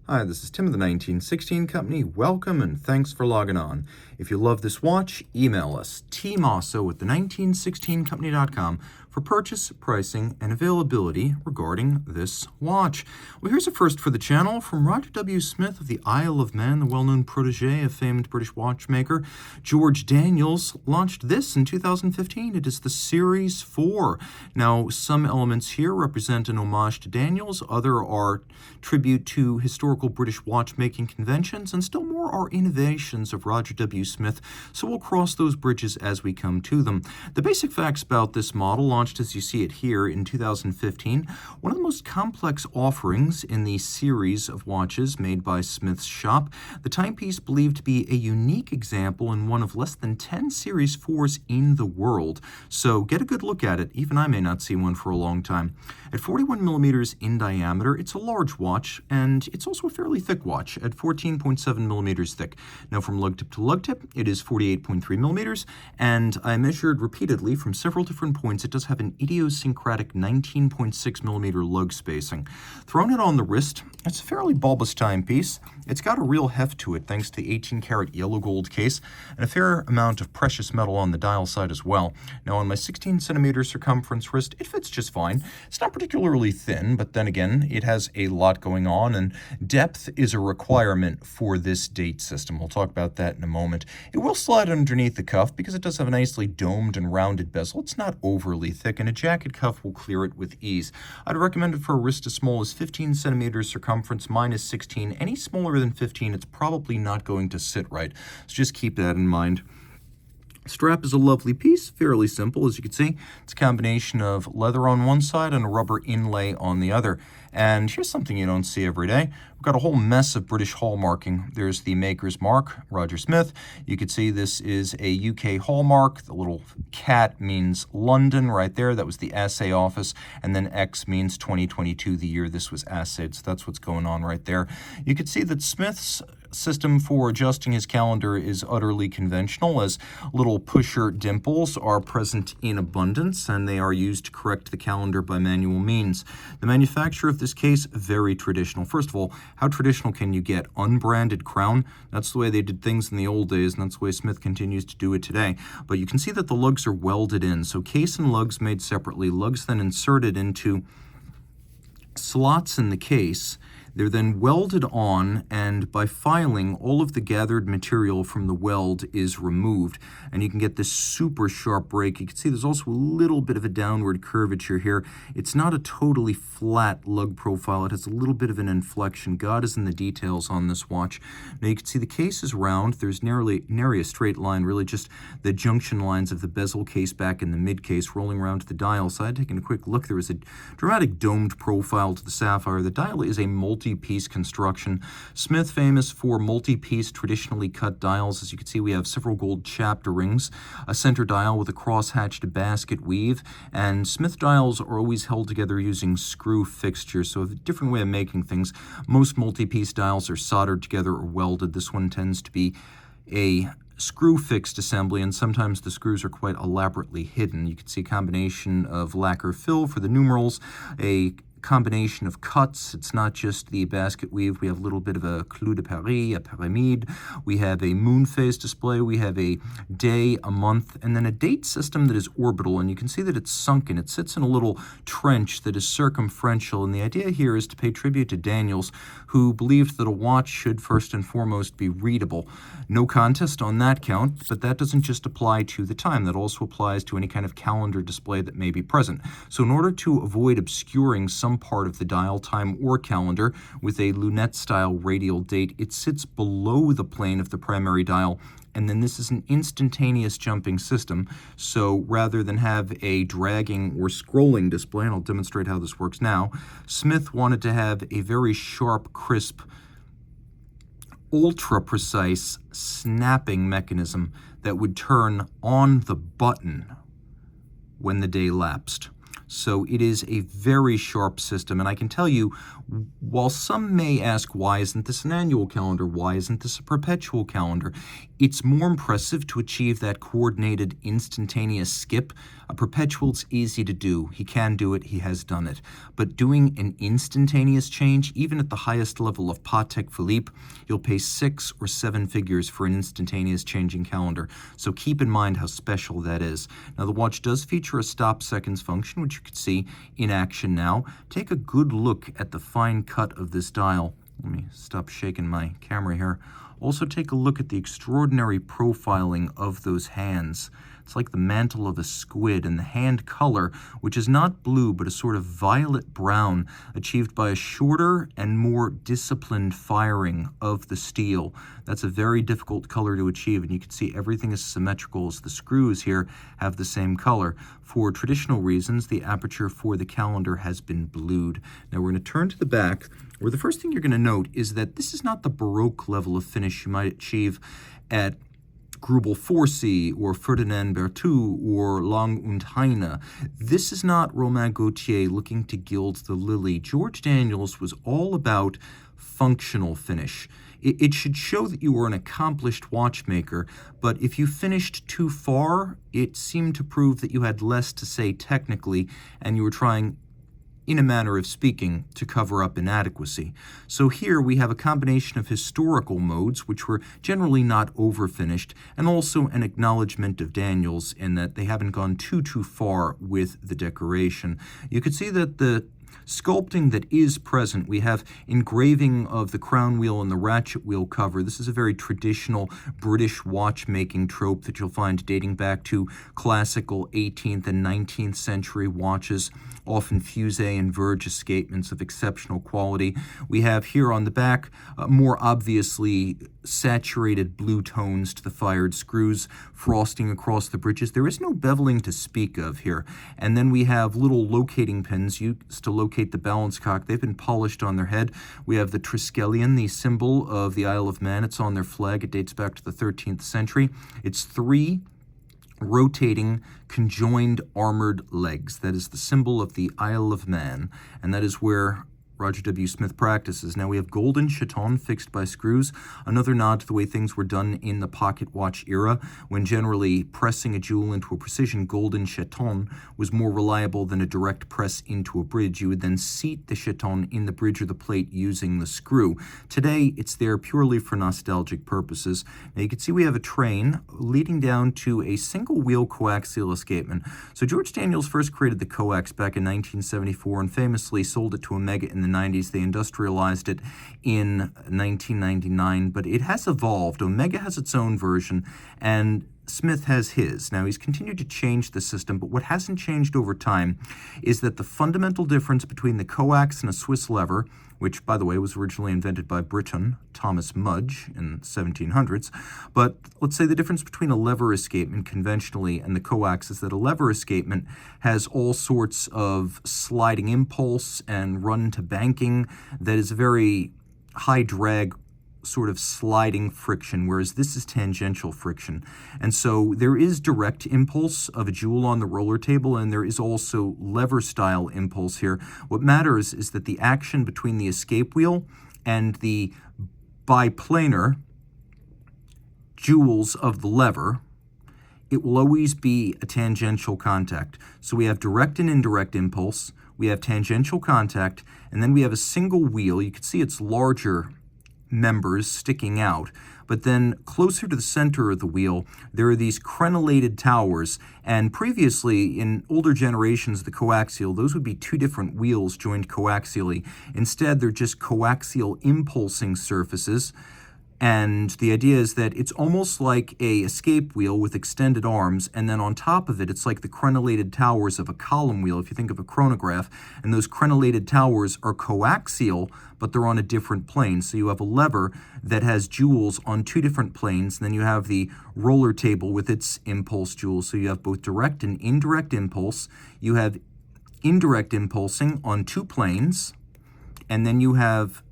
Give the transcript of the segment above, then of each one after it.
Hi, this is Tim of the 1916 Company. Welcome and thanks for logging on. If you love this watch, email us, Team Mosso at the1916company.com for purchase, pricing, and availability regarding this watch. Well, here's a first for the channel from Roger W. Smith of the Isle of Man, the well-known protege of famed British watchmaker George Daniels, launched this in 2015. It is the Series 4. Now, some elements here represent an homage to Daniels, other are tribute to historical British watchmaking conventions, and still more are innovations of Roger W. Smith, so we'll cross those bridges as we come to them. The basic facts about this model, launched as you see it here in 2015, one of the most complex offerings in the series of watches made by Smith's shop. The timepiece believed to be a unique example in one of less than 10 Series 4s in the world, so get a good look at it. Even I may not see one for a long time. At 41 millimeters in diameter, it's a large watch, and it's also a fairly thick watch at 14.7 millimeters thick. Now, from lug tip to lug tip, it is 48.3 millimeters, and I measured repeatedly from several different points. It does have an idiosyncratic 19.6 millimeter lug spacing. Thrown it on the wrist, it's a fairly bulbous timepiece. It's got a real heft to it thanks to the 18-karat yellow gold case and a fair amount of precious metal on the dial side as well. Now, on my 16 centimeter circumference wrist, it fits just fine. It's not particularly thin, but then again, it has a lot going on, and depth is a requirement for this date system. We'll talk about that in a moment. It will slide underneath the cuff because it does have a nicely domed and rounded bezel. It's not overly thick, and a jacket cuff will clear it with ease. I'd recommend it for a wrist as small as 15 centimeters circumference. Mine is 16. Any smaller than 15, it's probably not going to sit right, so just keep that in mind. Strap is a lovely piece, fairly simple, as you can see. It's a combination of leather on one side and a rubber inlay on the other. And here's something you don't see every day. We've got a whole mess of British hallmarking. There's the maker's mark, Roger Smith. You can see this is a UK hallmark. The little cat means London right there. That was the assay office. And then X means 2022, the year this was assayed. So that's what's going on right there. You can see that Smith's system for adjusting his calendar is utterly conventional, as little pusher dimples are present in abundance, and they are used to correct the calendar by manual means. The manufacture of this case, very traditional. First of all, how traditional can you get? Unbranded crown. That's the way they did things in the old days, and that's the way Smith continues to do it today. But you can see that the lugs are welded in, so case and lugs made separately. Lugs then inserted into slots in the case. They're then welded on, and by filing, all of the gathered material from the weld is removed, and you can get this super sharp break. You can see there's also a little bit of a downward curvature here. It's not a totally flat lug profile. It has a little bit of an inflection. God is in the details on this watch. Now, you can see the case is round. There's nary a straight line, really just the junction lines of the bezel case back in the mid case rolling around to the dial side. Taking a quick look, there is a dramatic domed profile to the sapphire. The dial is a multi-piece construction. Smith famous for multi-piece traditionally cut dials. As you can see, we have several gold chapter rings, a center dial with a cross-hatched basket weave, and Smith dials are always held together using screw fixtures, so a different way of making things. Most multi-piece dials are soldered together or welded. This one tends to be a screw-fixed assembly, and sometimes the screws are quite elaborately hidden. You can see a combination of lacquer fill for the numerals, a combination of cuts. It's not just the basket weave. We have a little bit of a clou de Paris, a pyramide. We have a moon phase display. We have a day, a month, and then a date system that is orbital. And you can see that it's sunken. It sits in a little trench that is circumferential. And the idea here is to pay tribute to Daniels, who believed that a watch should first and foremost be readable. No contest on that count, but that doesn't just apply to the time. That also applies to any kind of calendar display that may be present. So in order to avoid obscuring some part of the dial, time, or calendar with a lunette-style radial date, it sits below the plane of the primary dial, and then this is an instantaneous jumping system. So rather than have a dragging or scrolling display, and I'll demonstrate how this works now, Smith wanted to have a very sharp, crisp, ultra-precise snapping mechanism that would turn on the button when the day lapsed. So it is a very sharp system. And I can tell you, while some may ask, why isn't this an annual calendar? Why isn't this a perpetual calendar? It's more impressive to achieve that coordinated instantaneous skip. A perpetual's easy to do. He can do it. He has done it. But doing an instantaneous change, even at the highest level of Patek Philippe, you'll pay 6 or 7 figures for an instantaneous changing calendar. So keep in mind how special that is. Now, the watch does feature a stop seconds function, which you can see in action now. Take a good look at the fine cut of this dial. Let me stop shaking my camera here. Also take a look at the extraordinary profiling of those hands. It's like the mantle of a squid, and the hand color, which is not blue but a sort of violet brown, achieved by a shorter and more disciplined firing of the steel. That's a very difficult color to achieve, and you can see everything is symmetrical as the screws here have the same color. For traditional reasons, the aperture for the calendar has been blued. Now we're going to turn to the back, where the first thing you're going to note is that this is not the Baroque level of finish you might achieve at Grubel Forsey or Ferdinand Berthoud or Lang und Heine. This is not Romain Gaultier looking to gild the lily. George Daniels was all about functional finish. It should show that you were an accomplished watchmaker, but if you finished too far, it seemed to prove that you had less to say technically, and you were trying, in a manner of speaking, to cover up inadequacy. So here we have a combination of historical modes, which were generally not over-finished, and also an acknowledgement of Daniels in that they haven't gone too far with the decoration. You could see that the sculpting that is present, we have engraving of the crown wheel and the ratchet wheel cover. This is a very traditional British watchmaking trope that you'll find dating back to classical 18th and 19th century watches, often fusee and verge escapements of exceptional quality. We have here on the back more obviously saturated blue tones to the fired screws, frosting across the bridges. There is no beveling to speak of here. And then we have little locating pins used to locate the balance cock. They've been polished on their head. We have the Triskelion, the symbol of the Isle of Man. It's on their flag. It dates back to the 13th century. It's 3 rotating conjoined armored legs. That is the symbol of the Isle of Man, and that is where Roger W. Smith practices. Now we have golden chaton fixed by screws, another nod to the way things were done in the pocket watch era, when generally pressing a jewel into a precision golden chaton was more reliable than a direct press into a bridge. You would then seat the chaton in the bridge or the plate using the screw. Today, it's there purely for nostalgic purposes. Now you can see we have a train leading down to a single wheel coaxial escapement. So George Daniels first created the coax back in 1974 and famously sold it to Omega in the 90s. They industrialized it in 1999, but it has evolved. Omega has its own version, and Smith has his. Now, he's continued to change the system, but what hasn't changed over time is that the fundamental difference between the coax and a Swiss lever, which, by the way, was originally invented by Briton Thomas Mudge in 1700s, but let's say the difference between a lever escapement conventionally and the coax is that a lever escapement has all sorts of sliding impulse and run to banking that is a very high drag sort of sliding friction, whereas this is tangential friction. And so there is direct impulse of a jewel on the roller table, and there is also lever style impulse here. What matters is that the action between the escape wheel and the biplanar jewels of the lever, it will always be a tangential contact. So we have direct and indirect impulse, we have tangential contact, and then we have a single wheel. You can see it's larger members sticking out, but then closer to the center of the wheel there are these crenellated towers, and previously in older generations of the coaxial, those would be 2 different wheels joined coaxially. Instead, they're just coaxial impulsing surfaces. And the idea is that it's almost like a escape wheel with extended arms, and then on top of it, it's like the crenellated towers of a column wheel, if you think of a chronograph, and those crenellated towers are coaxial, but they're on a different plane. So you have a lever that has jewels on 2 different planes, and then you have the roller table with its impulse jewels. So you have both direct and indirect impulse. You have indirect impulsing on 2 planes, and then you have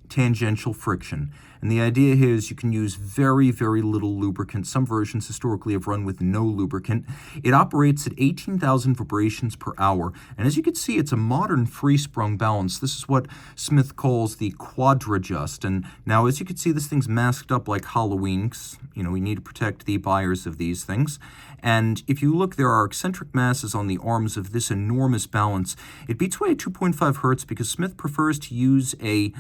tangential friction. And the idea here is you can use very, very little lubricant. Some versions historically have run with no lubricant. It operates at 18,000 vibrations per hour. And as you can see, it's a modern free-sprung balance. This is what Smith calls the quadra-just. And now, as you can see, this thing's masked up like Halloween, 'cause, we need to protect the buyers of these things. And if you look, there are eccentric masses on the arms of this enormous balance. It beats away at 2.5 hertz because Smith prefers to use a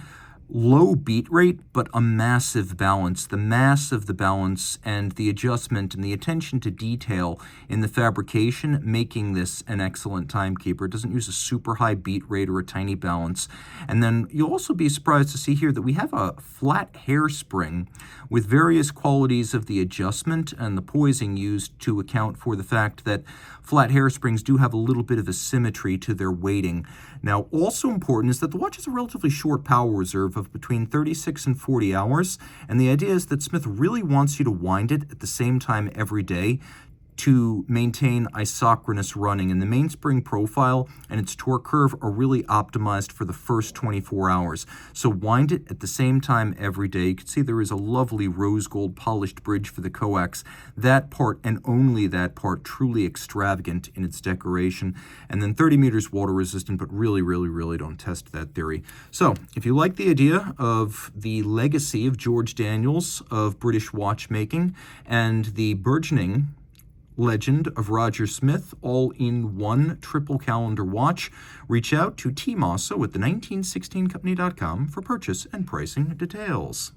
low beat rate, but a massive balance. The mass of the balance and the adjustment and the attention to detail in the fabrication making this an excellent timekeeper. It doesn't use a super high beat rate or a tiny balance. And then you'll also be surprised to see here that we have a flat hairspring with various qualities of the adjustment and the poising used to account for the fact that flat hairsprings do have a little bit of a symmetry to their weighting. Now, also important is that the watch has a relatively short power reserve of between 36 and 40 hours, and the idea is that Smith really wants you to wind it at the same time every day to maintain isochronous running, and the mainspring profile and its torque curve are really optimized for the first 24 hours. So wind it at the same time every day. You can see there is a lovely rose gold polished bridge for the coax. That part, and only that part, truly extravagant in its decoration. And then 30 meters water resistant, but really, really, really don't test that theory. So if you like the idea of the legacy of George Daniels of British watchmaking and the burgeoning legend of Roger Smith, all in one triple calendar watch, reach out to Team Mosso at the 1916company.com for purchase and pricing details.